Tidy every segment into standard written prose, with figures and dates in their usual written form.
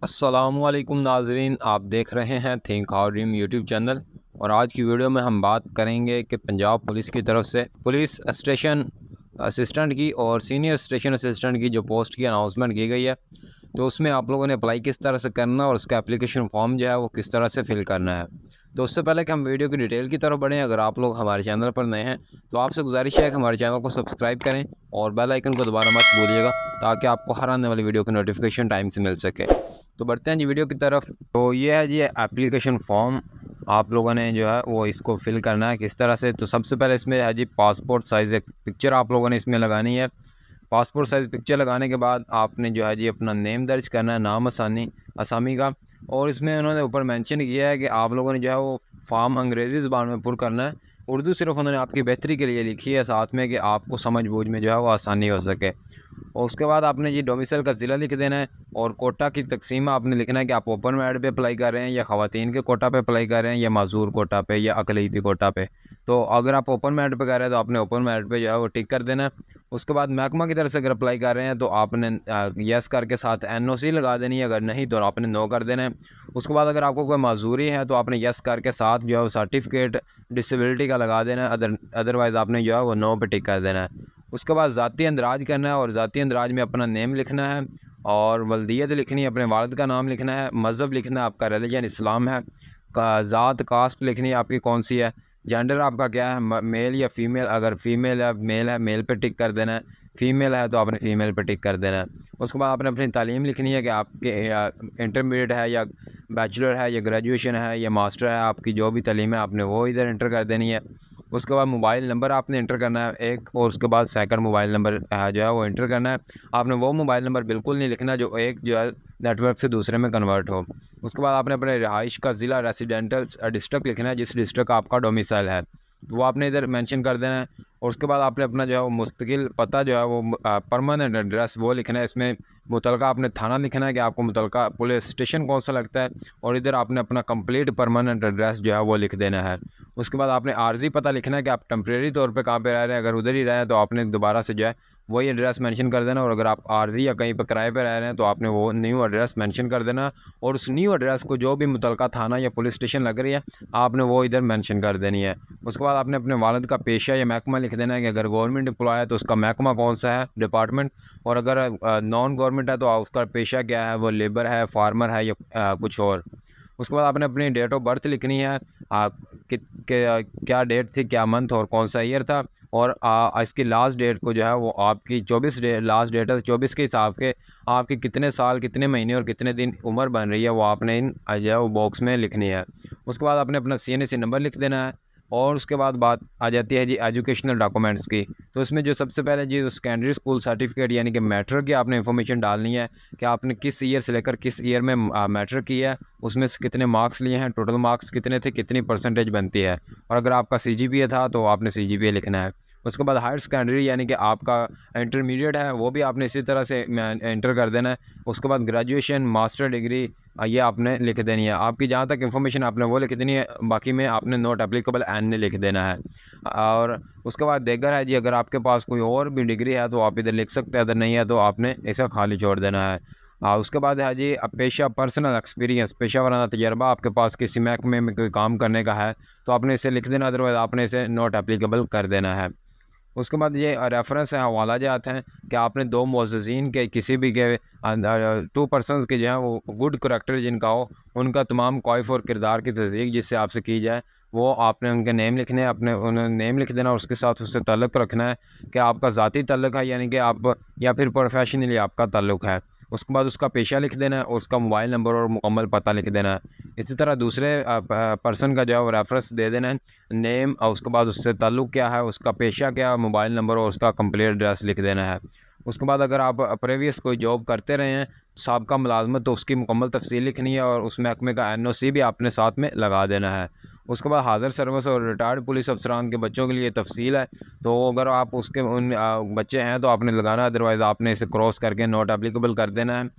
अस्सलामुअलैकुम नाजरीन, आप देख रहे हैं think how dream YouTube channel. और आज की वीडियो में हम बात करेंगे कि पंजाब पुलिस की तरफ से पुलिस स्टेशन असिस्टेंट की और सीनियर स्टेशन असिस्टेंट की जो पोस्ट की अनाउंसमेंट की गई है, तो उसमें आप लोगों ने अप्लाई किस तरह से करना और उसका एप्लीकेशन फॉर्म जो है वो किस तरह से फिल करना है। तो उससे पहले कि हम वीडियो की डिटेल की तरफ बढ़ें, अगर आप लोग हमारे चैनल पर नए हैं तो आपसे गुजारिश है कि हमारे चैनल को सब्सक्राइब करें और बेल आइकन को दोबारा मत भूलिएगा, ताकि आपको हर आने वाली वीडियो की नोटिफिकेशन टाइम से मिल सके। तो बढ़ते हैं जी वीडियो की तरफ। तो ये है जी एप्लीकेशन फॉर्म, आप लोगों ने जो है वो इसको फिल करना है किस तरह से। तो सबसे पहले इसमें है जी पासपोर्ट साइज़ एक पिक्चर आप लोगों ने इसमें लगानी है। पासपोर्ट साइज़ पिक्चर लगाने के बाद आपने जो है जी अपना नेम दर्ज करना है, नाम असामी का। और इसमें उन्होंने ऊपर मेंशन किया है कि आप लोगों ने जो है वो फॉर्म अंग्रेज़ी ज़बान में पुर करना है। उर्दू सिर्फ उन्होंने आपकी बेहतरी के लिए लिखी है, साथ में कि आपको समझ बूझ में जो है वो आसानी हो सके। और उसके बाद आपने ये डोमिसाइल का ज़िला लिख देना है और कोटा की तकसीम आपने लिखना है कि आप ओपन मेरिट पे अप्लाई कर रहे हैं या ख़वातीन के कोटा पे अप्लाई कर रहे हैं या माजूर कोटा पे या अक़लियती कोटा पे। तो अगर आप ओपन मेरिट पे कर रहे हैं तो आपने ओपन मेरिट पे जो है वो टिक कर देना है। उसके बाद महकमा की तरफ से अगर अप्लाई कर रहे हैं तो आपने यस करके साथ एनओसी लगा देनी है, अगर नहीं तो आपने नो कर देना है। उसके बाद अगर आपको कोई माजूरी है तो आपने यस करके साथ जो है वो सर्टिफिकेट डिसेबिलिटी का लगा देना है, अदरवाइज़ आपने जो है वो नो पे टिक कर देना है। उसके बाद ज़ाती अंदराज करना है और ज़ाती अंदराज में अपना नेम लिखना है और वल्दियत लिखनी है, अपने वालिद का नाम लिखना है, मज़हब लिखना है, आपका रिलीजन इस्लाम है, ज़ात कास्ट लिखनी है आपकी कौन सी है, जेंडर आपका क्या है, मेल या फ़ीमेल, अगर फ़ीमेल है मेल पे टिक कर देना है, फ़ीमेल है तो आपने फ़ीमेल पे टिक कर देना है। उसके बाद आपने अपनी तालीम लिखनी है कि आपके इंटरमीडिएट है या बैचलर है या ग्रेजुएशन है या मास्टर है, आपकी जो भी तालीम है आपने वो इधर इंटर कर देनी है। उसके बाद मोबाइल नंबर आपने इंटर करना है एक, और उसके बाद सेकंड मोबाइल नंबर जो है वो इंटर करना है। आपने वो मोबाइल नंबर बिल्कुल नहीं लिखना जो एक जो है नेटवर्क से दूसरे में कन्वर्ट हो। उसके बाद आपने अपने रिहाइश का ज़िला रेसिडेंटल डिस्ट्रिक्ट लिखना है, जिस डिस्ट्रिक्ट का आपका डोमिसाइल है वो आपने इधर मेंशन कर देना है। और उसके बाद आपने अपना जो है वो मुस्तकिल पता जो है वो परमानेंट एड्रेस वो लिखना है। इसमें मुतलका आपने थाना लिखना है कि आपको मुतलका पुलिस स्टेशन कौन सा लगता है, और इधर आपने अपना कंप्लीट परमानेंट एड्रेस जो है वो लिख देना है। उसके बाद आपने आर्जी पता लिखना है कि आप टेम्परेरी तौर पे कहाँ पे रह रहे हैं, अगर उधर ही रहे हैं तो आपने दोबारा से जो है वही एड्रेस मेंशन कर देना, और अगर आप आर्जी या कहीं पर किराए पे रह रहे हैं तो आपने वो न्यू एड्रेस मेंशन कर देना। और उस न्यू एड्रेस को जो भी मुतलका थाना या पुलिस स्टेशन लग रही है आपने वो इधर मेंशन कर देनी है। उसके बाद आपने अपने वालिद का पेशा या महकमा लिख देना है कि अगर गवर्नमेंट एम्प्लॉय है तो उसका महकमा कौन सा है, डिपार्टमेंट, और अगर नॉन गवर्नमेंट है तो उसका पेशा क्या है, वो लेबर है, फार्मर है या कुछ और। उसके बाद आपने अपनी डेट ऑफ बर्थ लिखनी है, क्या डेट थी, क्या मंथ और कौन सा ईयर था, और इसकी लास्ट डेट को जो है वो आपकी 24 लास्ट डेट है 24 के हिसाब के आपकी कितने साल कितने महीने और कितने दिन उम्र बन रही है वो आपने इन जो है वो बॉक्स में लिखनी है। उसके बाद आपने अपना CNSE नंबर लिख देना है। और उसके बाद बात आ जाती है जी एजुकेशनल डॉक्यूमेंट्स की। तो इसमें जो सबसे पहले जी सेकेंडरी स्कूल सर्टिफिकेट यानी कि मैट्रिक की आपने इन्फॉर्मेशन डालनी है कि आपने किस ईयर से लेकर किस ईयर में मैट्रिक किया है, उसमें से कितने मार्क्स लिए हैं, टोटल मार्क्स कितने थे, कितनी परसेंटेज बनती है, और अगर आपका CGPA था तो आपने CGPA लिखना है। उसके बाद हायर सेकेंडरी यानी कि आपका इंटरमीडिएट है वो भी आपने इसी तरह से इंटर कर देना है। उसके बाद ग्रेजुएशन मास्टर डिग्री ये आपने लिख देनी है। आपकी जहाँ तक इन्फॉर्मेशन आपने वो लिख देनी है, बाकी में आपने नॉट एप्लीकेबल एन लिख देना है। और उसके बाद देगर है जी, अगर आपके पास कोई और भी डिग्री है तो आप इधर लिख सकते हैं, अगर नहीं है तो आपने ऐसा खाली छोड़ देना है। उसके बाद है जी पेशा पर्सनल एक्सपीरियंस, पेशा वाराना तजर्बा आपके पास किसी महकमे में कोई काम करने का है तो आपने इसे लिख देना, अदरवाइज़ आपने इसे नॉट एप्लीकेबल कर देना है। उसके बाद ये रेफरेंस है, हवाला जात हैं कि आपने दो मुअज़्ज़िज़ीन के किसी भी के 2 पर्सनस के जो है वो गुड करैक्टर जिनका हो उनका तमाम कॉइफ़ और किरदार की तस्दीक जिससे आपसे की जाए वो आपने उनके नेम लिखने हैं, अपने उन्हें नेम लिख देना और उसके साथ उससे ताल्लुक़ रखना है कि आपका ज़ाती ताल्लुक़ है यानी कि आप या फिर प्रोफेशनली आपका ताल्लुक़ है। उसके बाद उसका पेशा लिख देना है और उसका मोबाइल नंबर और मुकम्मल पता लिख देना है। इसी तरह दूसरे पर्सन का जो है वो रेफरेंस दे देना है, नेम और उसके बाद उससे ताल्लुक़ क्या है, उसका पेशा क्या है, मोबाइल नंबर और उसका कंप्लीट एड्रेस लिख देना है। उसके बाद अगर आप प्रीवियस कोई जॉब करते रहे हैं साबका मुलाजमत तो उसकी मुकम्मल तफसील लिखनी है और उस महकमे का NOC भी आपने साथ में लगा देना है। उसके बाद हाज़िर सर्विस और रिटायर्ड पुलिस अफसरान के बच्चों के लिए तफसील है, तो अगर आप उसके उन बच्चे हैं तो आपने लगाना, अदरवाइज़ आपने इसे क्रॉस करके नॉट एप्लीकेबल कर देना है।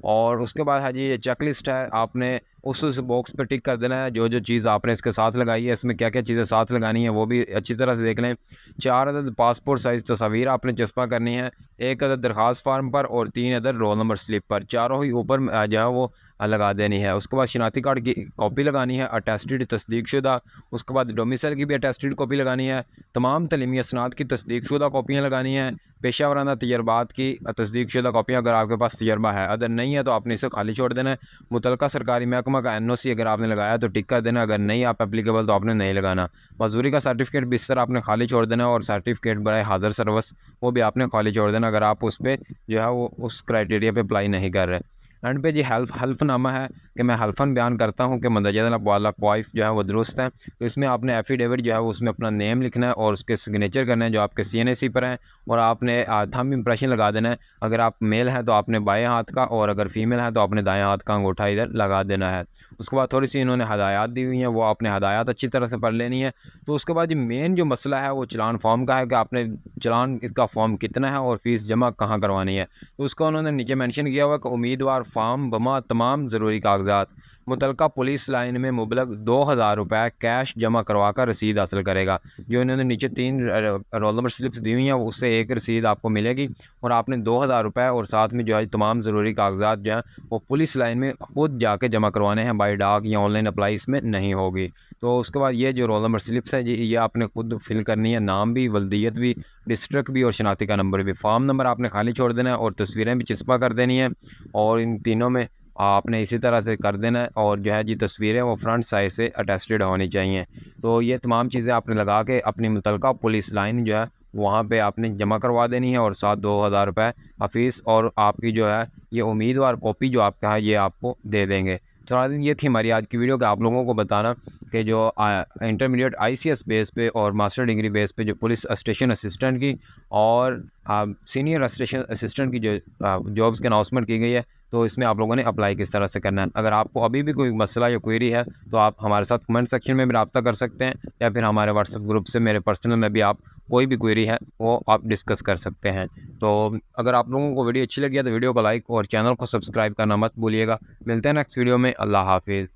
और उसके बाद है जी ये चेक लिस्ट है, आपने उस बॉक्स पे टिक कर देना है जो जो चीज़ आपने इसके साथ लगाई है, इसमें क्या क्या चीज़ें साथ लगानी है वो भी अच्छी तरह से देख लें। 4 अदद पासपोर्ट साइज़ तस्वीर आपने चस्पा करनी है, 1 अदद दरख्वास्त फार्म पर और 3 अदद रोल नंबर स्लिप पर, चारों ही ऊपर जो है वो लगा देनी है। उसके बाद शनाख्ती कार्ड की कॉपी लगानी है अटेस्टेड तस्दीकशुदा। उसके बाद डोमिसाइल की भी अटेस्टेड कॉपी लगानी है। तमाम तलीमी असनाद की तस्दीकशुदा कॉपियाँ लगानी है। पेशा वराना तजर्बात की तस्दीकशुदा कॉपियाँ अगर आपके पास तजर्बा है, अगर नहीं है तो आपने इसे खाली छोड़ देना है। मुतलका सरकारी महकमा का NOC अगर आपने लगाया तो टिक कर देना, अगर नहीं आप एप्लीकेबल तो आपने नहीं लगाना। मजदूरी का सर्टिफिकेट भी इस तरह आपने खाली छोड़ देना, और सर्टिफिकेट बराए हाजिर सर्विस वो भी आपने खाली छोड़ देना अगर आप उस पर जो है वो उस क्राइटेरिया पे अप्लाई नहीं कर रहे। एंड पे जी हल्फनामा है कि मैं हल्फन बयान करता हूँ कि मंदरजा वाला क्वाइफ जो है वो दुरुस्त है। तो इसमें आपने एफिडेविट जो है वो उसमें अपना नेम लिखना है और उसके सिग्नेचर करना है जो आपके CNAC पर हैं, और आपने थंब इम्प्रेशन लगा देना है। अगर आप मेल हैं तो आपने बाएं हाथ का, और अगर फीमेल है तो आपने दाएं हाथ का अंगूठा इधर लगा देना है। उसके बाद थोड़ी सी इन्होंने हदायत दी हुई हैं, वो आपने हदायत अच्छी तरह से पढ़ लेनी है। तो उसके बाद जो मेन जो मसला है वो चलान फॉर्म का है कि आपने चलान इसका फॉर्म कितना है और फ़ीस जमा कहाँ करवानी है। तो उसका उन्होंने नीचे मेंशन किया हुआ कि उम्मीदवार फार्म बमा तमाम ज़रूरी कागजात मुतलका पुलिस लाइन में मुबलग 2000 रुपये कैश जमा करवा कर रसीद हासिल करेगा। जो इन्होंने नीचे 3 रोल नंबर स्लिप्स दी हुई हैं उससे एक रसीद आपको मिलेगी, और आपने 2000 रुपये और साथ में जो है तमाम ज़रूरी कागजात जो हैं वो पुलिस लाइन में खुद जाके जमा करवाने हैं, बाई डाक या ऑनलाइन अप्लाई इसमें नहीं होगी। तो उसके बाद ये जो रोल नंबर स्लिप्स है ये आपने खुद फिल करनी है, नाम भी, वल्दियत भी, डिस्ट्रिक्ट भी और शनाख्ती का नंबर भी। फॉर्म नंबर आपने खाली छोड़ देना है और तस्वीरें भी चिस्पा कर देनी है, और इन तीनों में आपने इसी तरह से कर देना है। और जो है जी तस्वीरें वो फ्रंट साइड से अटेस्टेड होनी चाहिए। तो ये तमाम चीज़ें आपने लगा के अपनी मुतलका पुलिस लाइन जो है वहाँ पे आपने जमा करवा देनी है, और साथ 2000 रुपये फीस, और आपकी जो है ये उम्मीदवार कॉपी जो आपका है ये आपको दे देंगे। तो ये थी हमारी आज की वीडियो कि आप लोगों को बताना कि जो इंटरमीडिएट ICS बेस पे और मास्टर डिग्री बेस पे जो पुलिस स्टेशन असिस्टेंट की और सीनियर स्टेशन असिस्टेंट की जो जॉब्स की अनाउंसमेंट की गई है, तो इसमें आप लोगों ने अप्लाई किस तरह से करना है। अगर आपको अभी भी कोई मसला या क्वेरी है तो आप हमारे साथ कमेंट सेक्शन में भी रब्ता कर सकते हैं, या फिर हमारे व्हाट्सएप ग्रुप से मेरे पर्सनल में भी आप कोई भी क्वेरी है वो आप डिस्कस कर सकते हैं। तो अगर आप लोगों को वीडियो अच्छी लगी है तो वीडियो को लाइक और चैनल को सब्सक्राइब करना मत भूलिएगा। मिलते हैं नेक्स्ट वीडियो में। अल्लाह हाफिज़।